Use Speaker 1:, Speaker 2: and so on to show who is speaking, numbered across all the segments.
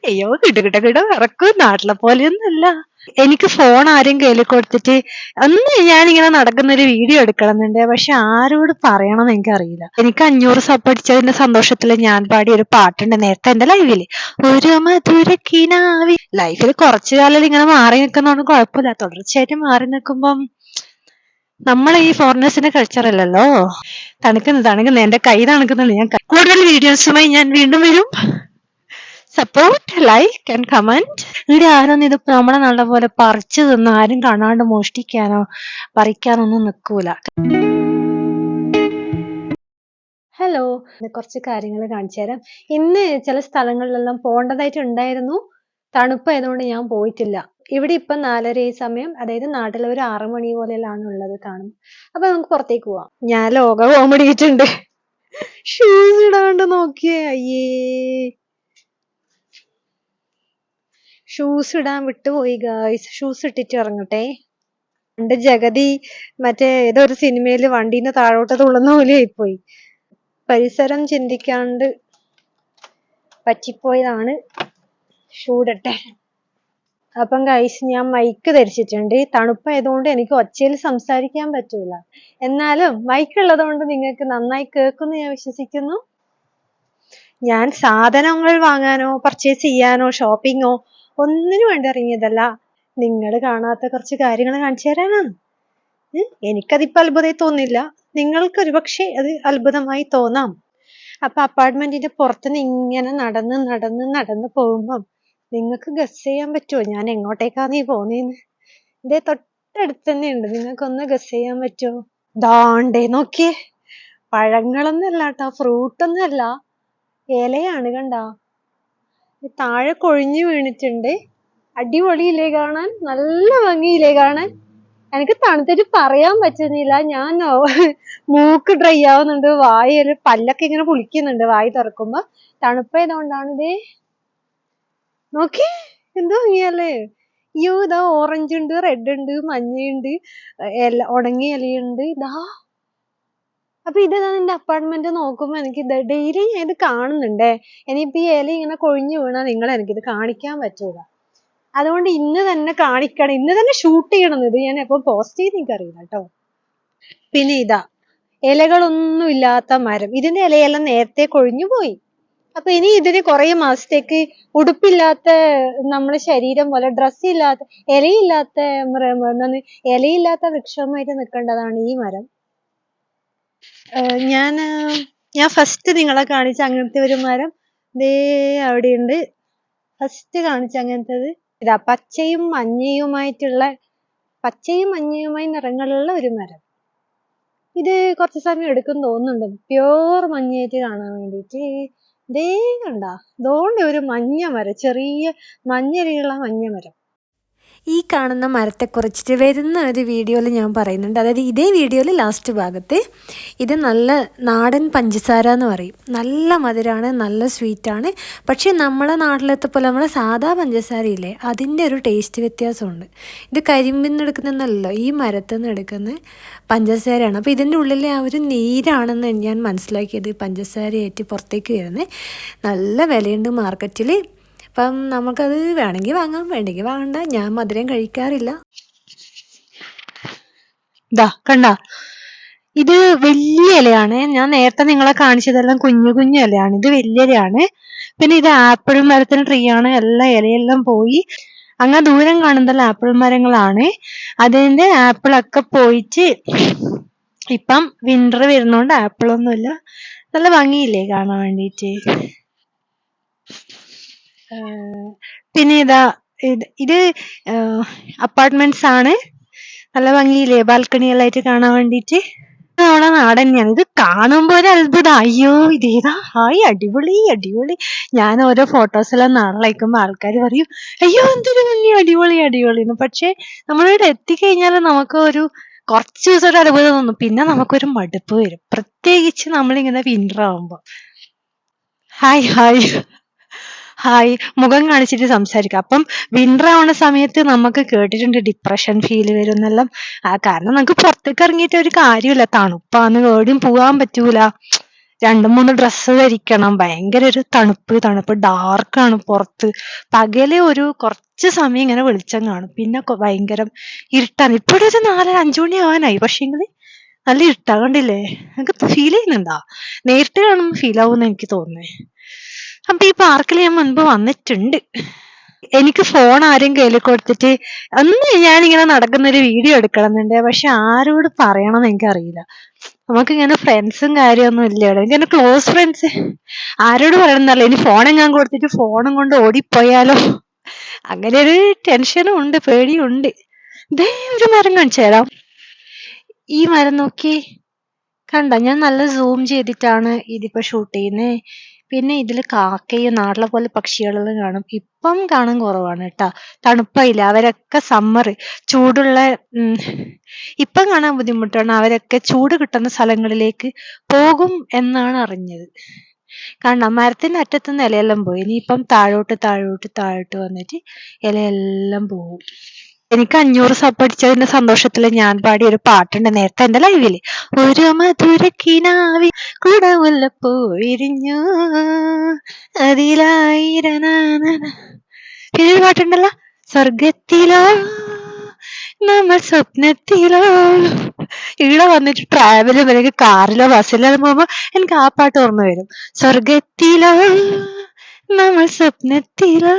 Speaker 1: അയ്യോ കിട ഇറക്കും നാട്ടിലെ പോലെയൊന്നുമല്ല. എനിക്ക് ഫോൺ ആരും കയ്യിൽ കൊടുത്തിട്ട് അന്ന് ഞാനിങ്ങനെ നടക്കുന്ന ഒരു വീഡിയോ എടുക്കണമെന്നുണ്ട്. പക്ഷെ ആരോട് പറയണമെന്ന് എനിക്കറിയില്ല. എനിക്ക് 500 സബ് അടിച്ചതിന്റെ സന്തോഷത്തില് ഞാൻ പാടിയ ഒരു പാട്ടുണ്ട് നേരത്തെ എന്റെ ലൈവില്. ഒരു മധുര കിനാവി. ലൈഫിൽ കുറച്ചു കാലം ഇങ്ങനെ മാറി നിൽക്കുന്നതുകൊണ്ട് കുഴപ്പമില്ല. തുടർച്ചയായിട്ട് മാറി നിൽക്കുമ്പം നമ്മളെ ഈ ഫോറിനേഴ്സിന്റെ കൾച്ചർ അല്ലല്ലോ. തണുക്കുന്നു എന്റെ കൈ തണുക്കുന്നുണ്ട്. ഞാൻ കൂടുതൽ വീഡിയോസുമായി ഞാൻ വീണ്ടും വരും. Support, like and comment. ഇവിടെ ആരൊന്നും ഇത് നമ്മളെ നല്ല പോലെ പറിച്ചു തിന്ന് ആരും കാണാണ്ട് മോഷ്ടിക്കാനോ പറിക്കാനൊന്നും നിൽക്കൂല. ഹലോ, കുറച്ച് കാര്യങ്ങൾ കാണിച്ചു തരാം. ഇന്ന് ചില സ്ഥലങ്ങളിലെല്ലാം പോകേണ്ടതായിട്ട് ഉണ്ടായിരുന്നു. തണുപ്പായതുകൊണ്ട് ഞാൻ പോയിട്ടില്ല. ഇവിടെ ഇപ്പം 4:30 സമയം, അതായത് നാട്ടിലെ ഒരു 6 മണി പോലെയാണ് ഉള്ളത് കാണും. അപ്പൊ നമുക്ക് പുറത്തേക്ക് പോവാം. ഞാൻ ലോക കോമഡിയിട്ടുണ്ട്. ഷൂസ് ഇടാണ്ട് നോക്കിയേ. അയ്യേ, ഷൂസ് ഇടാൻ വിട്ടുപോയി ഗായ്സ്. ഷൂസ് ഇട്ടിട്ട് ഇറങ്ങട്ടെ. പണ്ട് ജഗതി മറ്റേ ഏതൊരു സിനിമയില് വണ്ടീന്റെ താഴോട്ട് തുള്ളുന്ന പോലെ ആയിപ്പോയി. പരിസരം ചിന്തിക്കാണ്ട് പറ്റിപ്പോയതാണ്. ഷൂ ഇടട്ടെ. അപ്പം ഗൈസ്, ഞാൻ മൈക്ക് ധരിച്ചിട്ടുണ്ട്. തണുപ്പായതുകൊണ്ട് എനിക്ക് ഒച്ചയിൽ സംസാരിക്കാൻ പറ്റൂല. എന്നാലും മൈക്ക് ഉള്ളത് കൊണ്ട് നിങ്ങൾക്ക് നന്നായി കേൾക്കുമെന്ന് ഞാൻ വിശ്വസിക്കുന്നു. ഞാൻ സാധനങ്ങൾ വാങ്ങാനോ പർച്ചേസ് ചെയ്യാനോ ഷോപ്പിങ്ങോ ഒന്നിനു വേണ്ടി ഇറങ്ങിയതല്ല. നിങ്ങൾ കാണാത്ത കുറച്ച് കാര്യങ്ങൾ കാണിച്ചു തരാനാണ്. എനിക്കതിപ്പോ അത്ഭുതമായി തോന്നില്ല. നിങ്ങൾക്കൊരു പക്ഷെ അത് അത്ഭുതമായി തോന്നാം. അപ്പൊ അപ്പാർട്ട്മെന്റിന്റെ പുറത്തുനിന്ന് ഇങ്ങനെ നടന്ന് പോകുമ്പം നിങ്ങൾക്ക് ഗസ് ചെയ്യാൻ പറ്റുമോ ഞാൻ എങ്ങോട്ടേക്കാണ് ഈ പോന്നേന്ന്? ഇതേ തൊട്ടടുത്ത് തന്നെ ഉണ്ട്. നിങ്ങൾക്കൊന്ന് ഗസ് ചെയ്യാൻ പറ്റുമോ? ദാണ്ടേ നോക്കിയേ, പഴങ്ങളൊന്നല്ല കേട്ടോ, ഫ്രൂട്ടൊന്നല്ല, ഇലയാണ്. കണ്ടാ, താഴെ കൊഴിഞ്ഞു വീണിട്ടുണ്ട്. അടിപൊളിയില്ലേ കാണാൻ? നല്ല ഭംഗിയില്ലേ കാണാൻ? എനിക്ക് തണുത്തിട്ട് പറയാൻ പറ്റുന്നില്ല. ഞാൻ മൂക്ക് ഡ്രൈ ആവുന്നുണ്ട്, വായല് പല്ലൊക്കെ ഇങ്ങനെ പുളിക്കുന്നുണ്ട് വായി തുറക്കുമ്പോ. തണുപ്പായതുകൊണ്ടാണ്. ഇതേ നോക്കി, എന്തോ ഭംഗിയല്ലേ? അയ്യോ, ഇതാ ഓറഞ്ച് ഉണ്ട്, റെഡ് ഉണ്ട്, മഞ്ഞയുണ്ട്, ഉണങ്ങിയ ഇലയുണ്ട്. ഇതാ, അപ്പൊ ഇതാ എന്റെ അപ്പാർട്ട്മെന്റ്. നോക്കുമ്പോ എനിക്ക് ഡെയിലി ഞാൻ ഇത് കാണുന്നുണ്ടേ. ഇനിയിപ്പോ ഈ ഇല ഇങ്ങനെ കൊഴിഞ്ഞു വീണാ നിങ്ങൾ എനിക്കിത് കാണിക്കാൻ പറ്റൂല. അതുകൊണ്ട് ഇന്ന് തന്നെ കാണിക്കണം, ഇന്ന് തന്നെ ഷൂട്ട് ചെയ്യണം. ഇത് ഞാൻ എപ്പോ പോസ്റ്റ് ചെയ്ത് എനിക്കറിയില്ല കേട്ടോ. പിന്നെ ഇതാ ഇലകളൊന്നും ഇല്ലാത്ത മരം. ഇതിന്റെ ഇലയെല്ലാം നേരത്തെ കൊഴിഞ്ഞു പോയി. അപ്പൊ ഇനി ഇതിന് കുറെ മാസത്തേക്ക് ഉടുപ്പില്ലാത്ത നമ്മുടെ ശരീരം പോലെ ഡ്രസ് ഇല്ലാത്ത ഇലയില്ലാത്ത ഇലയില്ലാത്ത വൃക്ഷമായിട്ട് നിൽക്കേണ്ടതാണ് ഈ മരം. ഞാൻ ഫസ്റ്റ് നിങ്ങളെ കാണിച്ച അങ്ങനത്തെ ഒരു മരം ദേ അവിടെയുണ്ട്. ഫസ്റ്റ് കാണിച്ച അങ്ങനത്തേത് ഇതാ, പച്ചയും മഞ്ഞയുമായി നിറങ്ങളുള്ള ഒരു മരം. ഇത് കുറച്ച് സമയം എടുക്കും തോന്നുന്നുണ്ട് പ്യോർ മഞ്ഞയായിട്ട് കാണാൻ വേണ്ടിയിട്ട്. ദേ കണ്ടാ, ദോണ്ടെ ഒരു മഞ്ഞ മരം, ചെറിയ മഞ്ഞരിയുള്ള മഞ്ഞ മരം. ഈ കാണുന്ന മരത്തെക്കുറിച്ചിട്ട് വരുന്ന ഒരു വീഡിയോയിൽ ഞാൻ പറയുന്നുണ്ട്. അതായത് ഇതേ വീഡിയോയിൽ ലാസ്റ്റ് ഭാഗത്ത് ഇത് നല്ല നാടൻ പഞ്ചസാര എന്ന് പറയും. നല്ല മധുരമാണ്, നല്ല സ്വീറ്റാണ്. പക്ഷേ നമ്മളെ നാട്ടിലെത്തപ്പോൾ നമ്മളെ സാധാ പഞ്ചസാരയില്ലേ, അതിൻ്റെ ഒരു ടേസ്റ്റ് വ്യത്യാസമുണ്ട്. ഇത് കരിമ്പിൽ നിന്ന് എടുക്കുന്നതല്ലോ, ഈ മരത്തിൽ നിന്ന് എടുക്കുന്ന പഞ്ചസാരയാണ്. അപ്പോൾ ഇതിൻ്റെ ഉള്ളിലെ ആ ഒരു നീരാണെന്ന് ഞാൻ മനസ്സിലാക്കിയത് പഞ്ചസാരയായിട്ട് പുറത്തേക്ക് വരുന്നത്. നല്ല വിലയുണ്ട് മാർക്കറ്റിൽ. അപ്പം നമുക്കത് വേണമെങ്കിൽ വാങ്ങാം, വേണ്ടെങ്കിൽ വാങ്ങണ്ട. ഞാൻ മധുരം കഴിക്കാറില്ല. ഇതാ കണ്ട, ഇത് വലിയ ഇലയാണ്. ഞാൻ നേരത്തെ നിങ്ങളെ കാണിച്ചതെല്ലാം കുഞ്ഞു കുഞ്ഞു ഇലയാണ്. ഇത് വലിയ ഇലയാണ്. പിന്നെ ഇത് ആപ്പിൾ മരത്തിന് ട്രീ ആണ്. എല്ലാ ഇലയെല്ലാം പോയി. അങ്ങനെ ദൂരം കാണുന്നതെല്ലാം ആപ്പിൾ മരങ്ങളാണ്. അതിന്റെ ആപ്പിളൊക്കെ പോയിട്ട് ഇപ്പം വിന്റർ വരുന്നോണ്ട് ആപ്പിളൊന്നുമില്ല. നല്ല ഭംഗിയില്ലേ കാണാൻ വേണ്ടിയിട്ട്? പിന്നെ ഇതാ ഇത് അപ്പാർട്ട്മെന്റ്സ് ആണ്. നല്ല ഭംഗിയില്ലേ ബാൽക്കണി എല്ലാം ആയിട്ട് കാണാൻ വേണ്ടിയിട്ട്? നമ്മളെ നാട് തന്നെയാണ്. ഇത് കാണുമ്പോ ഒരു അത്ഭുതം. അയ്യോ ഇതേതാ, ഹായ് അടിപൊളി അടിപൊളി. ഞാൻ ഓരോ ഫോട്ടോസ് എല്ലാം നാളെ അയക്കുമ്പോ ആൾക്കാർ പറയും അയ്യോ എന്തൊരു ഭംഗി, അടിപൊളി അടിപൊളി എന്ന്. പക്ഷെ നമ്മളിവിടെ എത്തിക്കഴിഞ്ഞാൽ നമുക്ക് ഒരു കുറച്ച് ദിവസം ഒരു അത്ഭുതം തോന്നും. പിന്നെ നമുക്കൊരു മടുപ്പ് വരും, പ്രത്യേകിച്ച് നമ്മളിങ്ങനെ വിന്റർ ആവുമ്പോ. ഹായ് ഹായ് ഹായ്, മുഖം കാണിച്ചിട്ട് സംസാരിക്കാം. അപ്പം വിന്റർ ആവുന്ന സമയത്ത് നമുക്ക് കേട്ടിട്ടുണ്ട് ഡിപ്രഷൻ ഫീൽ വരുന്നെല്ലാം. കാരണം നമുക്ക് പുറത്തേക്ക് ഇറങ്ങിയിട്ട് ഒരു കാര്യമില്ല, തണുപ്പാന്ന്, എവിടെയും പോകാൻ പറ്റൂല. 2-3 ഡ്രസ്സ് ധരിക്കണം. ഭയങ്കര ഒരു തണുപ്പ് ഡാർക്കാണ് പുറത്ത്. പകല് ഒരു കുറച്ച് സമയം ഇങ്ങനെ വെളിച്ചം കാണും, പിന്നെ ഭയങ്കരം ഇരുട്ടാണ്. ഇപ്പോഴൊരു 4-5 മണി ആവാനായി, പക്ഷേങ്കില് നല്ല ഇരുട്ടാ. കണ്ടില്ലേ? നിങ്ങൾക്ക് ഫീൽ ചെയ്യുന്നുണ്ടാ? നേരിട്ട് കാണുമ്പോൾ ഫീൽ ആവുമെന്ന് എനിക്ക് തോന്നുന്നേ. അപ്പൊ ഈ പാർക്കിൽ ഞാൻ മുൻപ് വന്നിട്ടുണ്ട്. എനിക്ക് ഫോൺ ആരും കയ്യിൽ കൊടുത്തിട്ട് അന്ന് ഞാനിങ്ങനെ നടക്കുന്ന ഒരു വീഡിയോ എടുക്കണമെന്നുണ്ട്, പക്ഷെ ആരോട് പറയണമെന്ന് എനിക്കറിയില്ല. നമുക്കിങ്ങനെ ഫ്രണ്ട്സും കാര്യമൊന്നും ഇല്ല ഇവിടെ. എനിക്കങ്ങനെ ക്ലോസ് ഫ്രണ്ട്സ് ആരോട് പറയണമെന്നല്ല. ഇനി ഫോണെങ്ങാൻ കൊടുത്തിട്ട് ഫോണും കൊണ്ട് ഓടിപ്പോയാലോ, അങ്ങനെ ഒരു ടെൻഷനും ഉണ്ട്, പേടിയുണ്ട്. ദേ ഒരു മരം കാണിച്ചു തരാം. ഈ മരം നോക്കി, കണ്ട? ഞാൻ നല്ല സൂം ചെയ്തിട്ടാണ് ഇതിപ്പോ ഷൂട്ട് ചെയ്യുന്നത്. പിന്നെ ഇതില് കാക്കയും നാട്ടിലെ പോലെ പക്ഷികളെല്ലാം കാണും. ഇപ്പം കാണാൻ കുറവാണ് കേട്ടാ, തണുപ്പായില്ല. അവരൊക്കെ സമ്മർ ചൂടുള്ള ഇപ്പം കാണാൻ ബുദ്ധിമുട്ടാണ്. അവരൊക്കെ ചൂട് കിട്ടുന്ന സ്ഥലങ്ങളിലേക്ക് പോകും എന്നാണ് അറിഞ്ഞത്. കണ്ട? മരത്തിന്റെ അറ്റത്തുനിന്ന് ഇലയെല്ലാം പോയി. ഇനിയിപ്പം താഴോട്ട് വന്നിട്ട് ഇലയെല്ലാം പോകും. എനിക്ക് 500 സബ് അടിച്ചതിന്റെ സന്തോഷത്തില് ഞാൻ പാടിയ ഒരു പാട്ടുണ്ട് നേരത്തെ എന്റെ ലൈവില്. ഒരു മധുരക്കിനാവി കുടമുല്ലപ്പൂ വിരിഞ്ഞു അതിലായിരനാന. പിന്നെ ഒരു പാട്ടുണ്ടല്ലോ, സ്വർഗത്തിലോ നമ്മൾ സ്വപ്നത്തിലോ. ഇവിടെ വന്നിട്ട് ട്രാവല് എനിക്ക് കാറിലോ ബസ്സിലോ പോകുമ്പോ എനിക്ക് ആ പാട്ട് ഓർമ്മ വരും. സ്വർഗത്തിലോ നമ്മൾ സ്വപ്നത്തിലോ.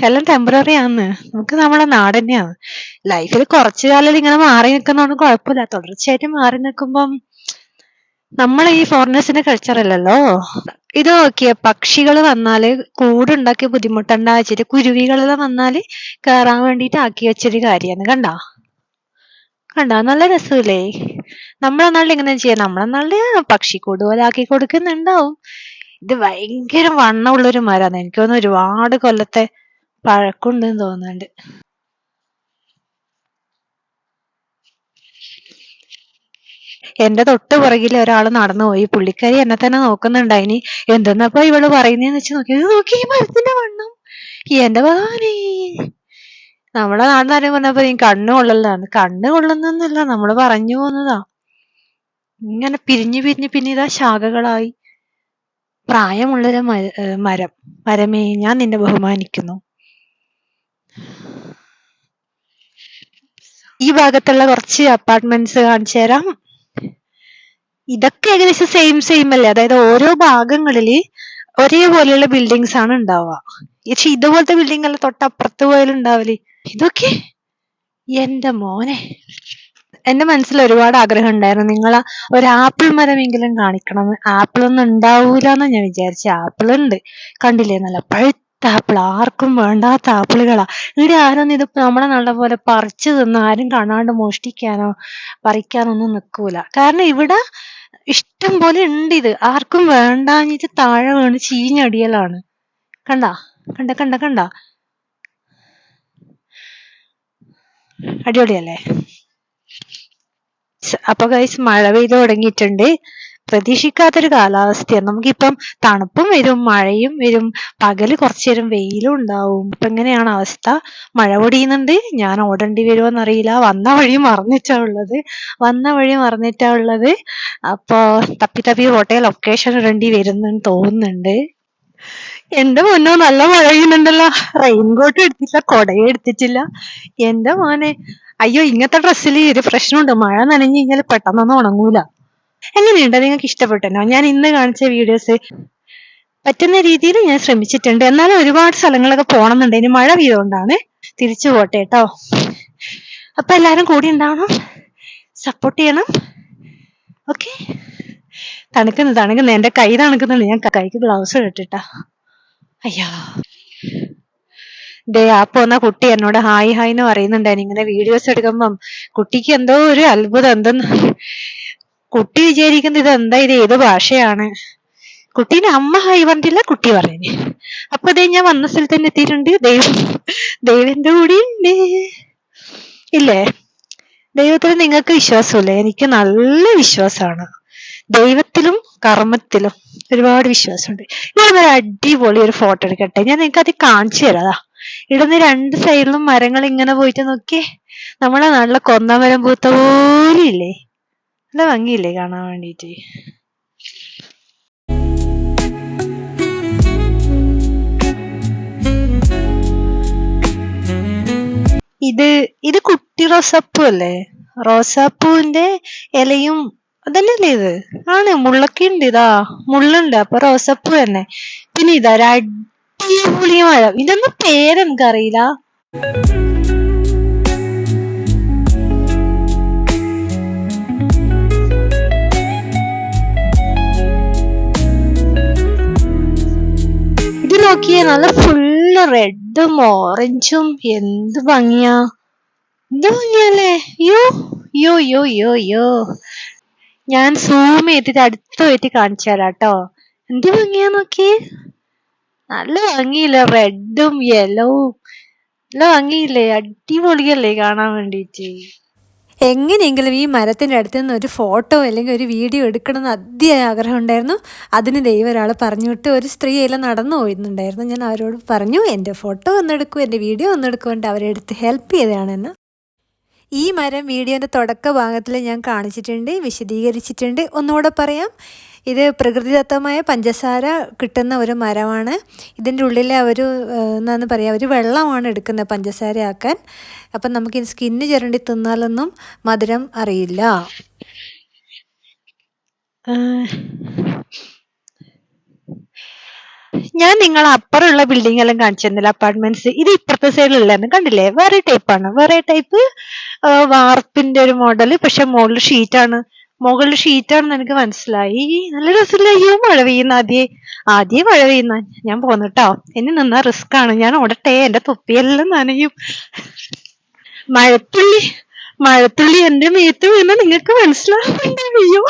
Speaker 1: എല്ലാം ടെമ്പററി ആന്ന്. നമുക്ക് നമ്മളെ നാട് തന്നെയാണ്. ലൈഫിൽ കുറച്ചു കാലം ഇങ്ങനെ മാറി നിൽക്കുന്നതുകൊണ്ട് കുഴപ്പമില്ല. തുടർച്ചയായിട്ട് മാറി നിൽക്കുമ്പം നമ്മളെ ഈ ഫോറിനേഴ്സിന്റെ കൾച്ചർ അല്ലല്ലോ. ഇത് നോക്കിയ പക്ഷികൾ വന്നാല് കൂടുണ്ടാക്കി ബുദ്ധിമുട്ടുണ്ടാ വെച്ചിട്ട് കുരുവികളെല്ലാം വന്നാല് കേറാൻ വേണ്ടിട്ട് ആക്കി വെച്ചൊരു കാര്യമാണ്. കണ്ടാ നല്ല രസമില്ലേ? നമ്മളെ നാട്ടിൽ ഇങ്ങനെ ചെയ്യാം. നമ്മളെ നാട്ടില് പക്ഷിക്കൂട് പോലെ ആക്കി കൊടുക്കുന്നുണ്ടാവും. ഇത് ഭയങ്കര വണ്ണമുള്ളൊരു മരമാണ്. എനിക്ക് തോന്നുന്നു ഒരുപാട് കൊല്ലത്തെ പഴക്കമുണ്ടെന്ന് തോന്നുന്നുണ്ട്. എന്റെ തൊട്ട് പുറകിൽ ഒരാൾ നടന്നുപോയി. പുള്ളിക്കാരി എന്നെ തന്നെ നോക്കുന്നുണ്ടായിനി. എന്തെന്നപ്പോ ഇവള് പറയുന്നേന്ന് വെച്ച് നോക്കി ഈ മരത്തിന്റെ വണ്ണം. എന്റെ ഭഗവാനേ, നമ്മളെ നാട് കാര്യം പറഞ്ഞപ്പോ നീ കണ്ണ് കൊള്ളലാണ്. കണ്ണ് കൊള്ളുന്നല്ല, നമ്മള് പറഞ്ഞു പോകുന്നതാ. ഇങ്ങനെ പിരിഞ്ഞ് ഇതാ ശാഖകളായി. പ്രായമുള്ളൊരു മരമേ, ഞാൻ നിന്നെ ബഹുമാനിക്കുന്നു. ഈ ഭാഗത്തുള്ള കുറച്ച് അപ്പാർട്ട്മെന്റ്സ് കാണിച്ചു തരാം. ഇതൊക്കെ ഏകദേശം സെയിം അല്ലേ? അതായത് ഓരോ ഭാഗങ്ങളില് ഒരേപോലെയുള്ള ബിൽഡിങ്സ് ആണ് ഉണ്ടാവുക. പക്ഷെ ഇതുപോലത്തെ ബിൽഡിംഗ് അല്ല തൊട്ടപ്പുറത്ത് പോയാലും ഉണ്ടാവല്. ഇതൊക്കെ എന്റെ മോനെ, എന്റെ മനസ്സിൽ ഒരുപാട് ആഗ്രഹം ഉണ്ടായിരുന്നു നിങ്ങളെ ഒരു ആപ്പിൾ മരമെങ്കിലും കാണിക്കണം. ആപ്പിൾ ഒന്നും ഉണ്ടാവൂലെന്ന് ഞാൻ വിചാരിച്ച. ആപ്പിൾ ഉണ്ട്, കണ്ടില്ലേ? നല്ല പഴുത്ത ആപ്പിൾ, ആർക്കും വേണ്ടാത്ത ആപ്പിളുകളാ. ഇവിടെ ആരും ഇത് നമ്മളെ നല്ല പോലെ പറിച്ചു തിന്ന് ആരും കാണാണ്ട് മോഷ്ടിക്കാനോ പറിക്കാനോ ഒന്നും നിൽക്കൂല. കാരണം ഇവിടെ ഇഷ്ടം പോലെ ഉണ്ട്. ഇത് ആർക്കും വേണ്ടാഞ്ഞിട്ട് താഴെ വീണ് ചീഞ്ഞടിയലാണ്. കണ്ട അടിപൊളിയല്ലേ? അപ്പൊ ഗൈസ്, മഴ പെയ്ത് തുടങ്ങിയിട്ടുണ്ട്. പ്രതീക്ഷിക്കാത്തൊരു കാലാവസ്ഥയാണ്. നമുക്കിപ്പം തണുപ്പും വരും, മഴയും വരും, പകല് കുറച്ചു നേരം വെയിലും ഉണ്ടാവും. ഇപ്പൊ എങ്ങനെയാണ് അവസ്ഥ? മഴ പൊടിയുന്നുണ്ട്. ഞാൻ ഓടേണ്ടി വരുമോന്നറിയില്ല. വന്ന വഴി മറന്നിട്ടാ ഉള്ളത്. അപ്പൊ തപ്പി പോട്ടെ. ലൊക്കേഷൻ ഇടേണ്ടി വരുന്നെന്ന് തോന്നുന്നുണ്ട്. എന്റെ മോനോ, നല്ല മഴ പെയ്യുന്നുണ്ടല്ലോ. റെയിൻകോട്ട് എടുത്തില്ല, കൊടയും എടുത്തിട്ടില്ല. എന്റെ മോനെ, അയ്യോ, ഇങ്ങനത്തെ ഡ്രസ്സിൽ ഒരു പ്രശ്നമുണ്ട്. മഴ നനഞ്ഞു കഴിഞ്ഞാൽ പെട്ടെന്നൊന്നും ഉണങ്ങൂല. എങ്ങനെയുണ്ട്? നിങ്ങൾക്ക് ഇഷ്ടപ്പെട്ടല്ലോ? ഞാൻ ഇന്ന് കാണിച്ച വീഡിയോസ് പറ്റുന്ന രീതിയിൽ ഞാൻ ശ്രമിച്ചിട്ടുണ്ട്. എന്നാലും ഒരുപാട് സ്ഥലങ്ങളൊക്കെ പോണമെന്നുണ്ട്. ഇനി മഴ പെയ്തുകൊണ്ടാണ്. തിരിച്ചു പോട്ടെ കേട്ടോ. അപ്പൊ എല്ലാരും കൂടി ഉണ്ടാവണം, സപ്പോർട്ട് ചെയ്യണം. ഓക്കെ? തണുക്കുന്നു. എന്റെ കൈ തണുക്കുന്നുണ്ട്. ഞാൻ കൈക്ക് ഗ്ലൗസ് ഇട്ടിട്ടാ. അയ്യാ, ദേ ആ പോന്ന കുട്ടി എന്നോട് ഹായ് എന്ന് പറയുന്നുണ്ടായിരുന്നു. ഇങ്ങനെ വീഡിയോസ് എടുക്കുമ്പം കുട്ടിക്ക് എന്തോ ഒരു അത്ഭുതം. എന്തെന്ന് കുട്ടി വിചാരിക്കുന്നത് ഇതെന്താ, ഇത് ഏത് ഭാഷയാണ്? കുട്ടീനെ അമ്മ ഹായ് പറഞ്ഞിട്ടില്ല, കുട്ടി പറഞ്ഞു. അപ്പൊ അതേ ഞാൻ വന്ന സ്ഥലത്ത് തന്നെ എത്തിയിട്ടുണ്ട്. ദൈവന്റെ കൂടി ഉണ്ട് ഇല്ലേ? ദൈവത്തിൽ നിങ്ങൾക്ക് വിശ്വാസമില്ലേ? എനിക്ക് നല്ല വിശ്വാസമാണ്. ദൈവത്തിലും കർമ്മത്തിലും ഒരുപാട് വിശ്വാസമുണ്ട്. ഞാൻ ഒരു അടിപൊളി ഒരു ഫോട്ടോ എടുക്കട്ടെ. ഞാൻ നിങ്ങൾക്ക് അത് കാണിച്ചു തരാം. ഇവിടുന്ന് 2 സൈഡിലും മരങ്ങൾ ഇങ്ങനെ പോയിട്ട് നോക്കിയേ. നമ്മളെ നാട്ടിലെ കൊന്നമരം പൂത്ത പോലെ ഇല്ലേ? നല്ല ഭംഗിയില്ലേ കാണാൻ വേണ്ടിട്ട്? ഇത് ഇത് കുട്ടി റോസാപ്പൂ അല്ലേ? റോസാപ്പൂവിന്റെ ഇലയും അതന്നെയല്ലേ ഇത്? ആണ്, മുള്ളൊക്കെ ഉണ്ട്. ഇതാ മുള്ളുണ്ട്, അപ്പൊ റോസാപ്പൂ തന്നെ. പിന്നെ ഇതാ ഒരു അടിപൊളി മഴ. ഇതൊന്നും പേരെനിക്കറിയില്ല. ഇത് നോക്കിയേ, നല്ല ഫുള്ള് റെഡും ഓറഞ്ചും. എന്ത് ഭംഗിയാ, എന്ത് ഭംഗിയല്ലേ. യോ യോ യോ യോ യോ ഞാൻ സൂം ചെയ്തിട്ട് അടുത്ത് പോയിട്ട് കാണിച്ചു തരാട്ടോ. എന്ത് ഭംഗിയാ നോക്കിയേ, നല്ല ഭംഗിയില്ലേ, റെഡും യെലോവും. നല്ല ഭംഗിയില്ലേ, അടിപൊളിയല്ലേ കാണാൻ വേണ്ടിട്ട്. എങ്ങനെയെങ്കിലും ഈ മരത്തിൻ്റെ അടുത്ത് നിന്ന് ഒരു ഫോട്ടോ അല്ലെങ്കിൽ ഒരു വീഡിയോ എടുക്കണമെന്ന് അതിയായ ആഗ്രഹം ഉണ്ടായിരുന്നു. അതിന് ദൈവം ഒരാൾ പറഞ്ഞു വിട്ട് ഒരു സ്ത്രീ എല്ലാം നടന്നു പോയിട്ടുണ്ടായിരുന്നു. ഞാൻ അവരോട് പറഞ്ഞു എൻ്റെ ഫോട്ടോ ഒന്നെടുക്കൂ, എൻ്റെ വീഡിയോ ഒന്നെടുക്കൂ, എന്നിട്ട് അവരെ എടുത്ത് ഹെൽപ്പ് ചെയ്തതാണെന്ന്. ഈ മരം വീഡിയോൻ്റെ തുടക്ക ഭാഗത്തിൽ ഞാൻ കാണിച്ചിട്ടുണ്ട്, വിശദീകരിച്ചിട്ടുണ്ട്. ഒന്നുകൂടെ പറയാം. ഇത് പ്രകൃതിദത്തമായ പഞ്ചസാര കിട്ടുന്ന ഒരു മരമാണ്. ഇതിൻ്റെ ഉള്ളിലെ എന്താണെന്ന് പറയുക, ഒരു വെള്ളമാണ് എടുക്കുന്നത് പഞ്ചസാര ആക്കാൻ. അപ്പം നമുക്കിത് സ്കിന്ന് ചിരണ്ടി തിന്നാലൊന്നും മധുരം അറിയില്ല. ഞാൻ നിങ്ങളെ അപ്പുറമുള്ള ബിൽഡിംഗ് എല്ലാം കാണിച്ചിരുന്നില്ല, അപ്പാർട്ട്മെന്റ്സ്. ഇത് ഇപ്പുറത്തെ സൈഡിലുള്ളതെന്ന് കണ്ടില്ലേ? വേറെ ടൈപ്പാണ്, വേറെ ടൈപ്പ് വാർപ്പിന്റെ ഒരു മോഡല്. പക്ഷെ മുകളിൽ ഷീറ്റാണെന്ന് എനിക്ക് മനസ്സിലായി. നല്ല രസമില്ല? അയ്യോ, മഴ പെയ്യുന്ന ആദ്യേ മഴ പെയ്യുന്ന. ഞാൻ പോന്നിട്ടോ, ഇനി നിന്നാ റിസ്ക് ആണ്. ഞാൻ ഓടട്ടെ, എന്റെ തൊപ്പിയെല്ലാം നനയും. മഴത്തുള്ളി എന്റെ മേത്ത് വീണ നിങ്ങൾക്ക് മനസ്സിലാവുന്നുണ്ട്? അയ്യോ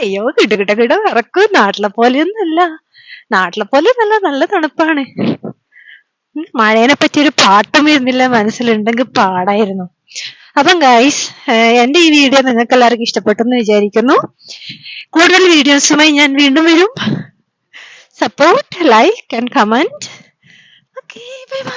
Speaker 1: അയ്യോ, കിട വിറക്കും. നാട്ടിലെ പോലെയൊന്നല്ല, നല്ല തണുപ്പാണ്. മഴേനെ പറ്റി ഒരു പാട്ടും വരുന്നില്ല, മനസ്സിലുണ്ടെങ്കിൽ പാടായിരുന്നു. അപ്പം ഗൈസ്, എന്റെ ഈ വീഡിയോ നിങ്ങൾക്ക് എല്ലാവർക്കും ഇഷ്ടപ്പെട്ടെന്ന് വിചാരിക്കുന്നു. കൂടുതൽ വീഡിയോസുമായി ഞാൻ വീണ്ടും വരും. Support, like and comment. Okay, bye bye.